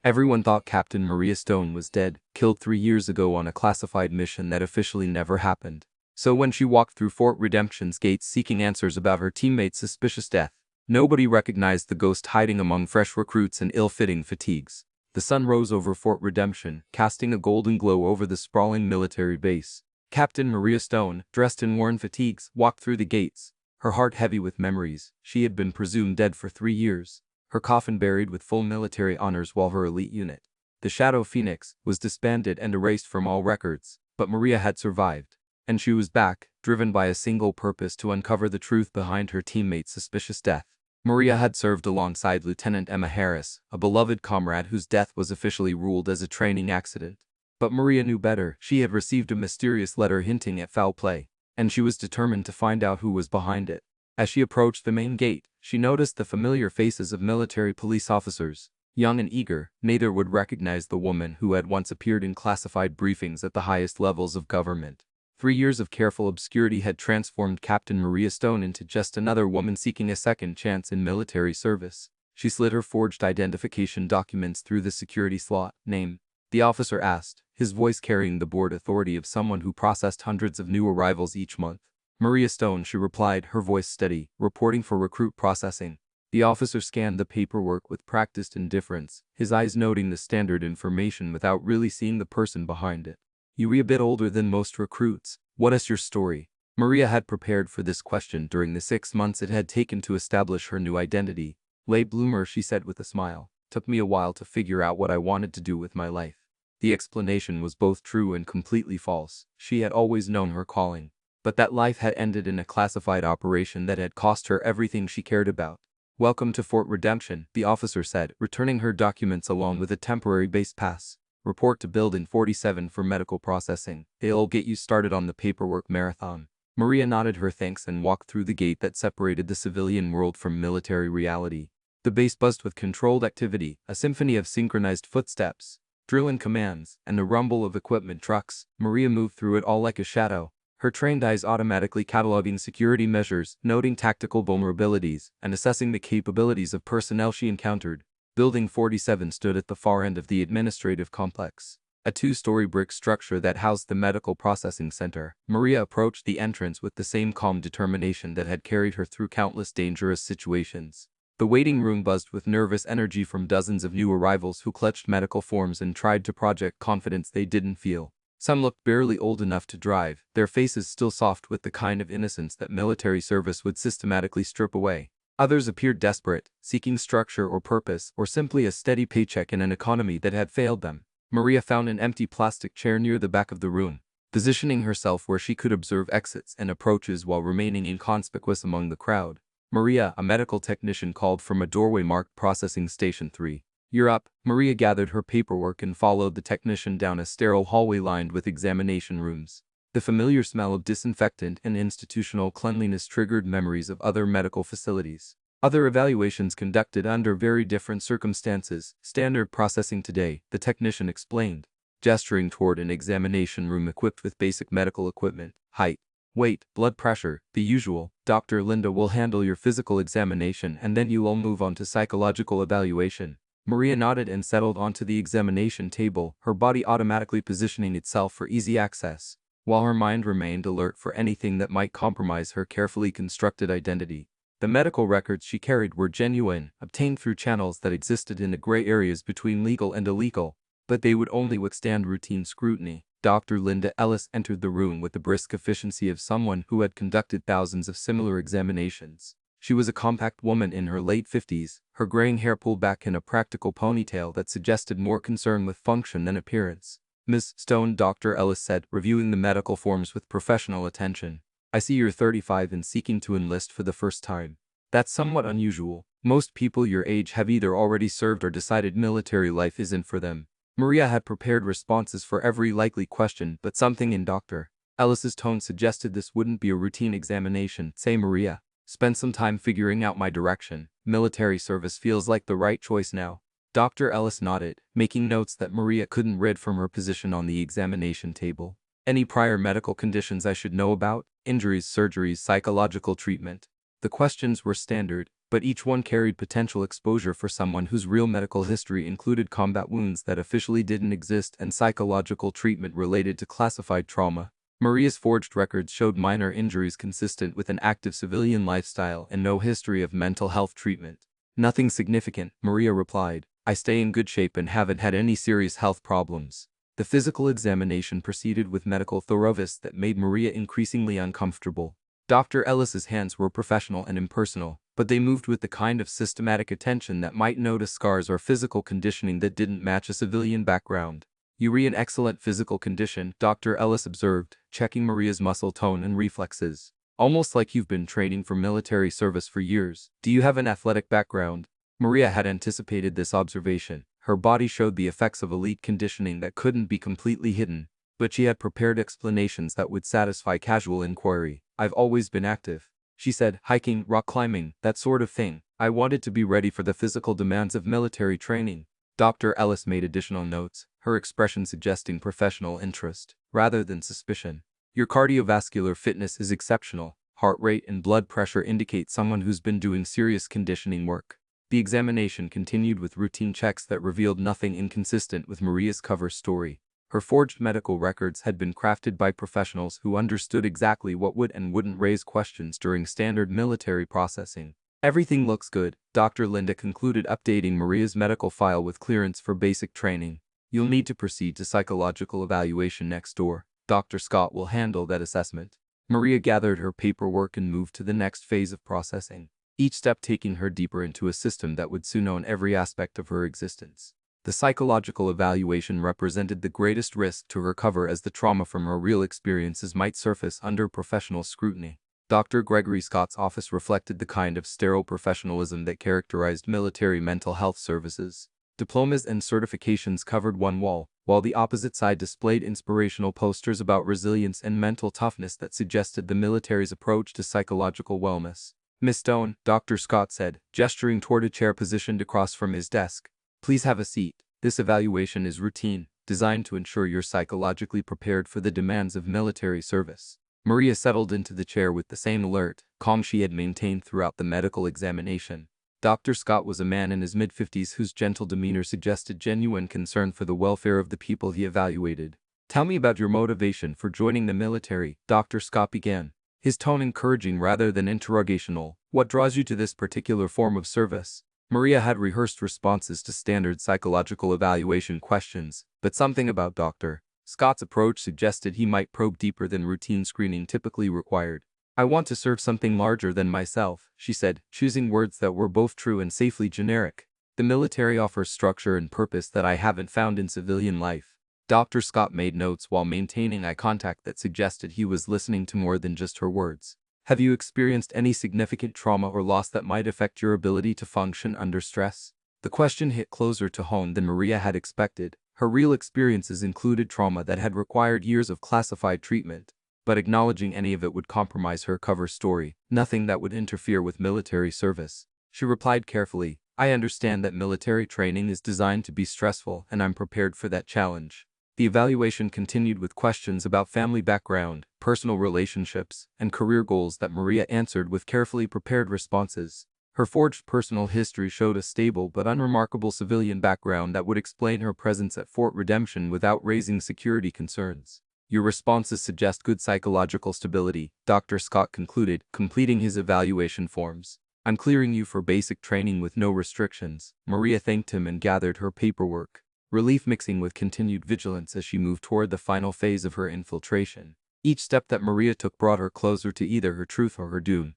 Everyone thought Captain Maria Stone was dead, killed 3 years ago on a classified mission that officially never happened. So when she walked through Fort Redemption's gates seeking answers about her teammate's suspicious death, nobody recognized the ghost hiding among fresh recruits and ill-fitting fatigues. The sun rose over Fort Redemption, casting a golden glow over the sprawling military base. Captain Maria Stone, dressed in worn fatigues, walked through the gates, her heart heavy with memories. She had been presumed dead for 3 years, her coffin buried with full military honors while her elite unit, the Shadow Phoenix, was disbanded and erased from all records. But Maria had survived, and she was back, driven by a single purpose: to uncover the truth behind her teammate's suspicious death. Maria had served alongside Lieutenant Emma Harris, a beloved comrade whose death was officially ruled as a training accident. But Maria knew better. She had received a mysterious letter hinting at foul play, and she was determined to find out who was behind it. As she approached the main gate, she noticed the familiar faces of military police officers. Young and eager, neither would recognize the woman who had once appeared in classified briefings at the highest levels of government. 3 years of careful obscurity had transformed Captain Maria Stone into just another woman seeking a second chance in military service. She slid her forged identification documents through the security slot. "Name?" the officer asked, his voice carrying the board authority of someone who processed hundreds of new arrivals each month. "Maria Stone," she replied, her voice steady, "reporting for recruit processing." The officer scanned the paperwork with practiced indifference, his eyes noting the standard information without really seeing the person behind it. "You're a bit older than most recruits. What is your story?" Maria had prepared for this question during the 6 months it had taken to establish her new identity. "Late bloomer," she said with a smile. "Took me a while to figure out what I wanted to do with my life." The explanation was both true and completely false. She had always known her calling, but that life had ended in a classified operation that had cost her everything she cared about. "Welcome to Fort Redemption," the officer said, returning her documents along with a temporary base pass. "Report to Building 47 for medical processing. It'll get you started on the paperwork marathon." Maria nodded her thanks and walked through the gate that separated the civilian world from military reality. The base buzzed with controlled activity, a symphony of synchronized footsteps, drill-in commands, and the rumble of equipment trucks. Maria moved through it all like a shadow, her trained eyes automatically cataloging security measures, noting tactical vulnerabilities, and assessing the capabilities of personnel she encountered. Building 47 stood at the far end of the administrative complex, a two-story brick structure that housed the medical processing center. Maria approached the entrance with the same calm determination that had carried her through countless dangerous situations. The waiting room buzzed with nervous energy from dozens of new arrivals who clutched medical forms and tried to project confidence they didn't feel. Some looked barely old enough to drive, their faces still soft with the kind of innocence that military service would systematically strip away. Others appeared desperate, seeking structure or purpose, or simply a steady paycheck in an economy that had failed them. Maria found an empty plastic chair near the back of the room, positioning herself where she could observe exits and approaches while remaining inconspicuous among the crowd. "Maria," a medical technician called from a doorway marked Processing Station 3. "You're up." Maria gathered her paperwork and followed the technician down a sterile hallway lined with examination rooms. The familiar smell of disinfectant and institutional cleanliness triggered memories of other medical facilities. Other evaluations conducted under very different circumstances. "Standard processing today," the technician explained, gesturing toward an examination room equipped with basic medical equipment. "Height, weight, blood pressure, the usual. Dr. Linda will handle your physical examination and then you will move on to psychological evaluation." Maria nodded and settled onto the examination table, her body automatically positioning itself for easy access, while her mind remained alert for anything that might compromise her carefully constructed identity. The medical records she carried were genuine, obtained through channels that existed in the gray areas between legal and illegal, but they would only withstand routine scrutiny. Dr. Linda Ellis entered the room with the brisk efficiency of someone who had conducted thousands of similar examinations. She was a compact woman in her late 50s, her graying hair pulled back in a practical ponytail that suggested more concern with function than appearance. "Ms. Stone," Dr. Ellis said, reviewing the medical forms with professional attention, "I see you're 35 and seeking to enlist for the first time. That's somewhat unusual. Most people your age have either already served or decided military life isn't for them." Maria had prepared responses for every likely question, but something in Dr. Ellis's tone suggested this wouldn't be a routine examination. "Say, Maria, spend some time figuring out my direction. Military service feels like the right choice now." Dr. Ellis nodded, making notes that Maria couldn't read from her position on the examination table. "Any prior medical conditions I should know about? Injuries, surgeries, psychological treatment?" The questions were standard, but each one carried potential exposure for someone whose real medical history included combat wounds that officially didn't exist and psychological treatment related to classified trauma. Maria's forged records showed minor injuries consistent with an active civilian lifestyle and no history of mental health treatment. "Nothing significant," Maria replied. "I stay in good shape and haven't had any serious health problems." The physical examination proceeded with medical thoroughness that made Maria increasingly uncomfortable. Dr. Ellis's hands were professional and impersonal, but they moved with the kind of systematic attention that might notice scars or physical conditioning that didn't match a civilian background. "You're in excellent physical condition," Dr. Ellis observed, checking Maria's muscle tone and reflexes. "Almost like you've been training for military service for years. Do you have an athletic background?" Maria had anticipated this observation. Her body showed the effects of elite conditioning that couldn't be completely hidden, but she had prepared explanations that would satisfy casual inquiry. "I've always been active," she said, "hiking, rock climbing, that sort of thing. I wanted to be ready for the physical demands of military training." Dr. Ellis made additional notes, her expression suggesting professional interest, rather than suspicion. "Your cardiovascular fitness is exceptional. Heart rate and blood pressure indicate someone who's been doing serious conditioning work." The examination continued with routine checks that revealed nothing inconsistent with Maria's cover story. Her forged medical records had been crafted by professionals who understood exactly what would and wouldn't raise questions during standard military processing. "Everything looks good," Dr. Linda concluded, updating Maria's medical file with clearance for basic training. "You'll need to proceed to psychological evaluation next door. Dr. Scott will handle that assessment." Maria gathered her paperwork and moved to the next phase of processing, each step taking her deeper into a system that would soon own every aspect of her existence. The psychological evaluation represented the greatest risk to recover, as the trauma from her real experiences might surface under professional scrutiny. Dr. Gregory Scott's office reflected the kind of sterile professionalism that characterized military mental health services. Diplomas and certifications covered one wall, while the opposite side displayed inspirational posters about resilience and mental toughness that suggested the military's approach to psychological wellness. "Miss Stone," Dr. Scott said, gesturing toward a chair positioned across from his desk, "please have a seat. This evaluation is routine, designed to ensure you're psychologically prepared for the demands of military service." Maria settled into the chair with the same alert, calm she had maintained throughout the medical examination. Dr. Scott was a man in his mid-50s whose gentle demeanor suggested genuine concern for the welfare of the people he evaluated. "Tell me about your motivation for joining the military," Dr. Scott began, his tone encouraging rather than interrogational. "What draws you to this particular form of service?" Maria had rehearsed responses to standard psychological evaluation questions, but something about Dr. Scott's approach suggested he might probe deeper than routine screening typically required. "I want to serve something larger than myself," she said, choosing words that were both true and safely generic. "The military offers structure and purpose that I haven't found in civilian life." Dr. Scott made notes while maintaining eye contact that suggested he was listening to more than just her words. "Have you experienced any significant trauma or loss that might affect your ability to function under stress?" The question hit closer to home than Maria had expected. Her real experiences included trauma that had required years of classified treatment, but acknowledging any of it would compromise her cover story, nothing that would interfere with military service. She replied carefully, "I understand that military training is designed to be stressful, and I'm prepared for that challenge." The evaluation continued with questions about family background, personal relationships, and career goals that Maria answered with carefully prepared responses. Her forged personal history showed a stable but unremarkable civilian background that would explain her presence at Fort Redemption without raising security concerns. "Your responses suggest good psychological stability," Dr. Scott concluded, completing his evaluation forms. "I'm clearing you for basic training with no restrictions." Maria thanked him and gathered her paperwork, relief mixing with continued vigilance as she moved toward the final phase of her infiltration. Each step that Maria took brought her closer to either her truth or her doom.